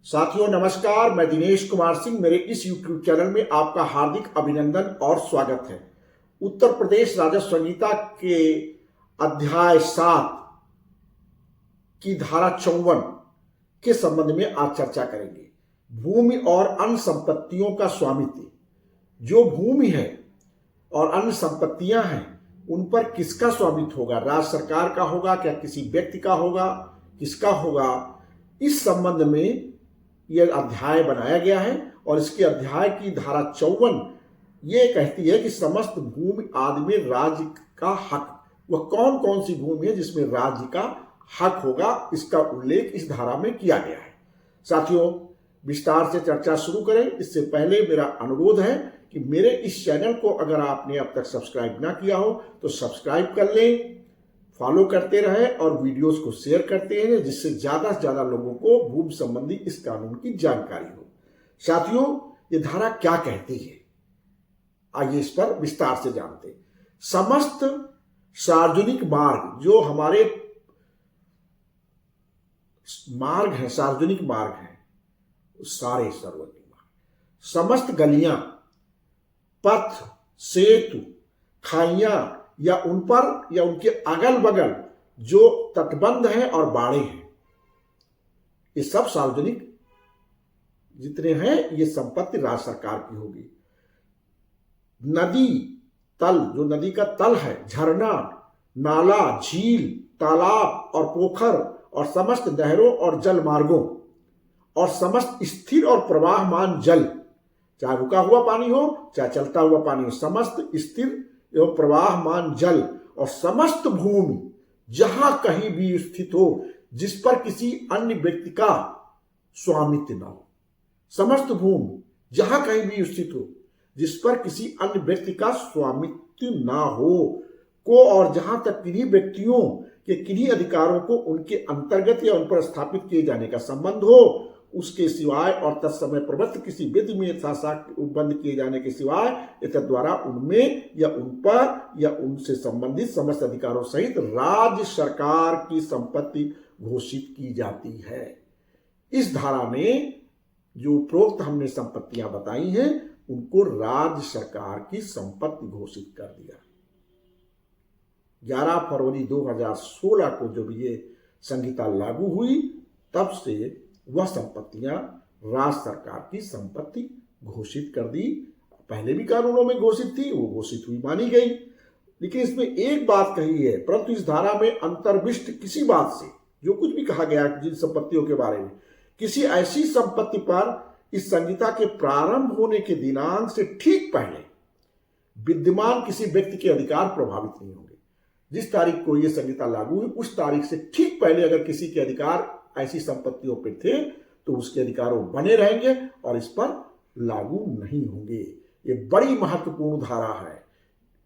साथियों नमस्कार, मैं दिनेश कुमार सिंह। मेरे इस YouTube चैनल में आपका हार्दिक अभिनंदन और स्वागत है। उत्तर प्रदेश राजस्व संहिता के अध्याय 7 की धारा 54 के संबंध में आज चर्चा करेंगे। भूमि और अन्य संपत्तियों का स्वामित्व। जो भूमि है और अन्य संपत्तियां हैं उन पर किसका स्वामित्व होगा? राज्य सरकार का होगा क्या किसी व्यक्ति का होगा? किसका होगा? इस संबंध में यह अध्याय बनाया गया है और इसके अध्याय की धारा 54 ये कहती है कि समस्त भूमि आदि में राज्य का हक। वह कौन कौन सी भूमि है जिसमें राज्य का हक होगा, इसका उल्लेख इस धारा में किया गया है। साथियों, विस्तार से चर्चा शुरू करें इससे पहले मेरा अनुरोध है कि मेरे इस चैनल को अगर आपने अब तक सब्सक्राइब ना किया हो तो सब्सक्राइब कर लें, फॉलो करते रहें और वीडियोस को शेयर करते हैं जिससे ज्यादा से ज्यादा लोगों को भूमि संबंधी इस कानून की जानकारी हो। साथियों, ये धारा क्या कहती है, आइए इस पर विस्तार से जानते हैं। समस्त सार्वजनिक मार्ग, जो हमारे मार्ग हैं, सार्वजनिक मार्ग हैं, सारे सार्वजनिक मार्ग, समस्त गलियां, पथ, सेतु, खाइयां या उन पर या उनके अगल बगल जो तटबंध हैं और बाड़े हैं, ये सब सार्वजनिक जितने हैं ये संपत्ति राज्य सरकार की होगी। नदी तल, जो नदी का तल है, झरना, नाला, झील, तालाब और पोखर और समस्त नहरों और जल मार्गों और समस्त स्थिर और प्रवाहमान जल, चाहे रुका हुआ पानी हो चाहे चलता हुआ पानी हो, समस्त स्थिर एवं प्रवाहमान जल और समस्त भूमि जहां कहीं भी स्थित हो जिस पर किसी अन्य व्यक्ति का स्वामित्व न हो। समस्त भूमि जहां कहीं भी स्थित हो जिस पर किसी अन्य व्यक्ति का स्वामित्व ना हो को, और जहां तक किन्हीं व्यक्तियों के किन्हीं अधिकारों को उनके अंतर्गत या उन पर स्थापित किए जाने का संबंध हो, उसके सिवाय और तत्समय प्रवृत्त किसी विधि में यथाशक्ति बंद किए जाने के सिवाय इतर द्वारा उनमें या उन पर या उनसे संबंधित समस्त अधिकारों सहित राज्य सरकार की संपत्ति घोषित की जाती है। इस धारा में जो उपरोक्त हमने संपत्तियां बताई हैं उनको राज्य सरकार की संपत्ति घोषित कर दिया। 11 फरवरी 2016 को जब ये संहिता लागू हुई तब से वह संपत्तियां राज्य सरकार की संपत्ति घोषित कर दी। पहले भी कानूनों में घोषित थी, वो घोषित हुई मानी गई, लेकिन इसमें एक बात कही है, परंतु इस धारा में अंतर्विष्ट किसी बात से जो कुछ भी कहा गया जिन संपत्तियों के बारे में, किसी ऐसी संपत्ति पर इस संहिता के प्रारंभ होने के दिनांक से ठीक पहले विद्यमान किसी व्यक्ति के अधिकार प्रभावित नहीं होंगे। जिस तारीख को यह संहिता लागू हुई उस तारीख से ठीक पहले अगर किसी के अधिकार ऐसी संपत्तियों पर थे तो उसके अधिकारों बने रहेंगे और इस पर लागू नहीं होंगे। ये बड़ी महत्वपूर्ण धारा है।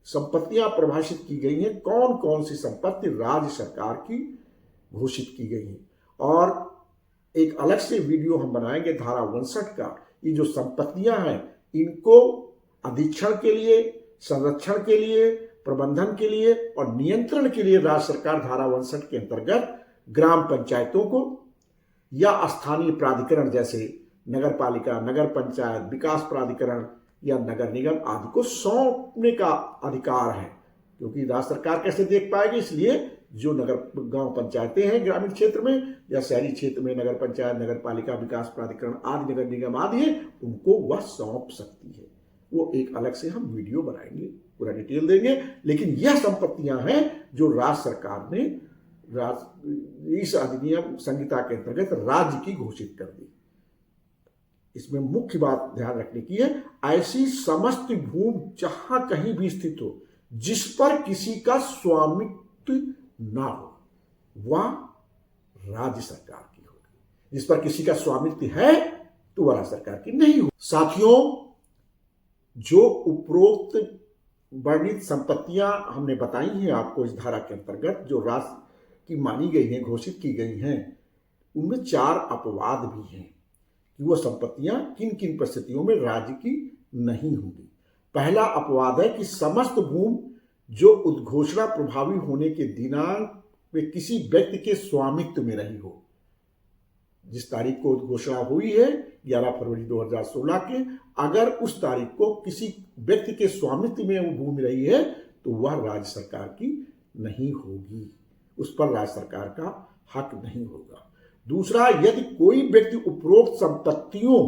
संपत्तियां परिभाषित की गई हैं, कौन कौन सी संपत्ति राज्य सरकार की घोषित की गई है, और एक अलग से वीडियो हम बनाएंगे धारा 59 का। ये जो संपत्तियां हैं इनको अधीक्षण के लिए, संरक्षण के लिए, प्रबंधन के लिए और नियंत्रण के लिए राज्य सरकार धारा 59 के अंतर्गत ग्राम पंचायतों को या स्थानीय प्राधिकरण जैसे नगर पालिका, नगर पंचायत, विकास प्राधिकरण या नगर निगम आदि को सौंपने का अधिकार है। क्योंकि राज्य सरकार कैसे देख पाएगी, इसलिए जो नगर गांव पंचायतें हैं ग्रामीण क्षेत्र में या शहरी क्षेत्र में नगर पंचायत, नगर पालिका, विकास प्राधिकरण आदि, नगर निगम आदि है, उनको वह सौंप सकती है। वो एक अलग से हम वीडियो बनाएंगे, पूरा डिटेल देंगे। लेकिन यह संपत्तियां हैं जो राज्य सरकार ने इस अधिनियम संहिता के अंतर्गत राज्य की घोषित कर दी। इसमें मुख्य बात ध्यान रखने की है, ऐसी समस्त भूमि जहां कहीं भी स्थित हो जिस पर किसी का स्वामित्व ना हो वह राज्य सरकार की होगी। जिस पर किसी का स्वामित्व है तो वह राज्य सरकार की नहीं हो। साथियों, जो उपरोक्त वर्णित संपत्तियां हमने बताई हैं आपको इस धारा के अंतर्गत जो राज्य की मानी गई हैं, घोषित की गई हैं, उनमें 4 अपवाद भी हैं कि वह संपत्तियां किन किन परिस्थितियों में राज्य की नहीं होंगी। पहला अपवाद है कि समस्त भूमि जो उद्घोषणा प्रभावी होने के दिनांक में किसी व्यक्ति के स्वामित्व में रही हो, जिस तारीख को घोषणा हुई है 11 फरवरी 2016 के, अगर उस तारीख को किसी व्यक्ति के स्वामित्व में वो भूमि रही है तो वह राज्य सरकार की नहीं होगी, उस पर राज्य सरकार का हक नहीं होगा। दूसरा, यदि कोई व्यक्ति उपरोक्त संपत्तियों,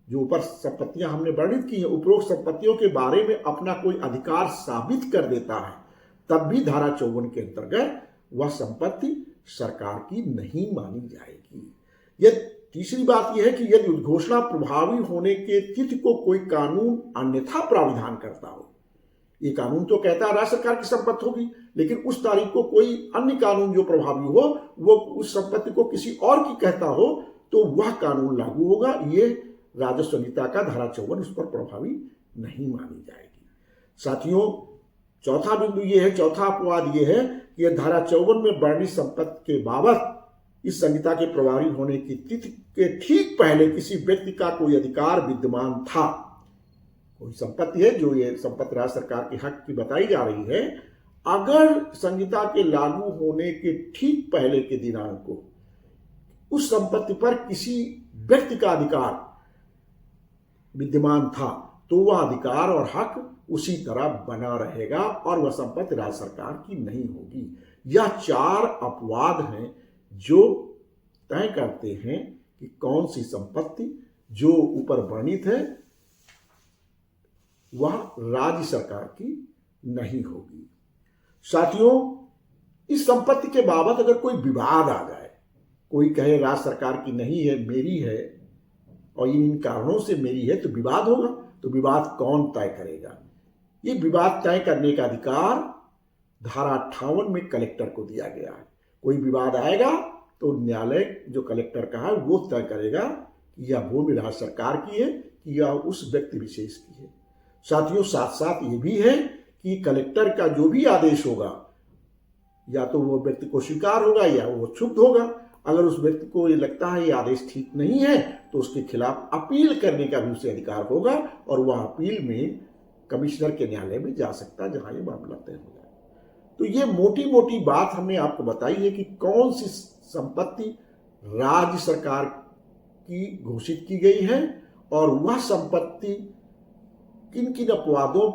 जो ऊपर संपत्तियां हमने वर्णित की हैं, उपरोक्त संपत्तियों के बारे में अपना कोई अधिकार साबित कर देता है, तब भी धारा 54 के अंतर्गत वह संपत्ति सरकार की नहीं मानी जाएगी। यह तीसरी बात यह है कि यदि उद्घोषणा प्रभावी होने के तिथि को कोई कानून अन्यथा प्राविधान करता हो, ये कानून तो कहता है राज्य सरकार की संपत्ति होगी, लेकिन उस तारीख को कोई अन्य कानून जो प्रभावी हो वो उस संपत्ति को किसी और की कहता हो, तो वह कानून लागू होगा। ये राजस्व संहिता का धारा 54 उस पर प्रभावी नहीं मानी जाएगी। साथियों, चौथा बिंदु ये है, चौथा अपवाद ये है कि यह धारा 54 में वर्णित संपत्ति के बाबत इस संहिता के प्रभावी होने की तिथि के ठीक पहले किसी व्यक्ति का कोई अधिकार विद्यमान था। कोई संपत्ति है जो ये संपत्ति राज्य सरकार के हक की बताई जा रही है, अगर संहिता के लागू होने के ठीक पहले के दिनांक को उस संपत्ति पर किसी व्यक्ति का अधिकार विद्यमान था, तो वह अधिकार और हक उसी तरह बना रहेगा और वह संपत्ति राज्य सरकार की नहीं होगी। यह 4 अपवाद हैं जो तय करते हैं कि कौन सी संपत्ति जो ऊपर वर्णित है वह राज्य सरकार की नहीं होगी। साथियों, इस संपत्ति के बाबत अगर कोई विवाद आ जाए, कोई कहे राज्य सरकार की नहीं है, मेरी है और इन कारणों से मेरी है, तो विवाद होगा। तो विवाद कौन तय करेगा? ये विवाद तय करने का अधिकार धारा 58 में कलेक्टर को दिया गया है। कोई विवाद आएगा तो न्यायालय जो कलेक्टर का है वो तय करेगा कि यह भूमि राज्य सरकार की है कि यह उस व्यक्ति विशेष की है। साथियों, साथ साथ ये भी है कि कलेक्टर का जो भी आदेश होगा, या तो वो व्यक्ति को स्वीकार होगा या वो क्षुब्ध होगा। अगर उस व्यक्ति को ये लगता है ये आदेश ठीक नहीं है तो उसके खिलाफ अपील करने का भी उसे अधिकार होगा और वह अपील में कमिश्नर के न्यायालय में जा सकता है, जहां ये मामला तय हो जाए। तो ये मोटी मोटी बात हमने आपको बताई है कि कौन सी संपत्ति राज्य सरकार की घोषित की गई है और वह संपत्ति किन किन अपवादों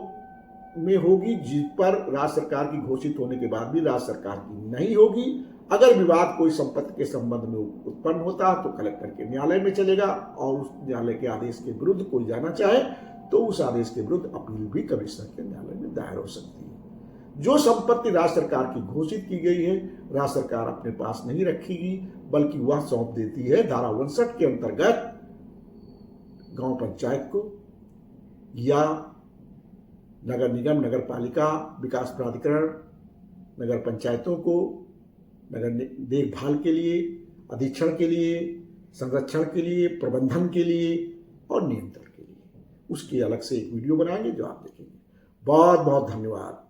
में होगी जिस पर राज्य सरकार की घोषित होने के बाद भी राज्य सरकार की नहीं होगी। अगर विवाद कोई संपत्ति के संबंध में उत्पन्न होता है तो कलेक्टर के न्यायालय में चलेगा और उस न्यायालय के आदेश के विरुद्ध कोई जाना चाहे तो उस आदेश के विरुद्ध अपील भी कमिश्नर के न्यायालय में दायर हो सकती है। जो संपत्ति राज्य सरकार की घोषित की गई है राज्य सरकार अपने पास नहीं रखेगी, बल्कि वह सौंप देती है धारा 59 के अंतर्गत गांव पंचायत को या नगर निगम, नगर पालिका, विकास प्राधिकरण, नगर पंचायतों को नगर देखभाल के लिए, अधीक्षण के लिए, संरक्षण के लिए, प्रबंधन के लिए और नियंत्रण के लिए। उसकी अलग से एक वीडियो बनाएंगे जो आप देखेंगे। बहुत बहुत धन्यवाद।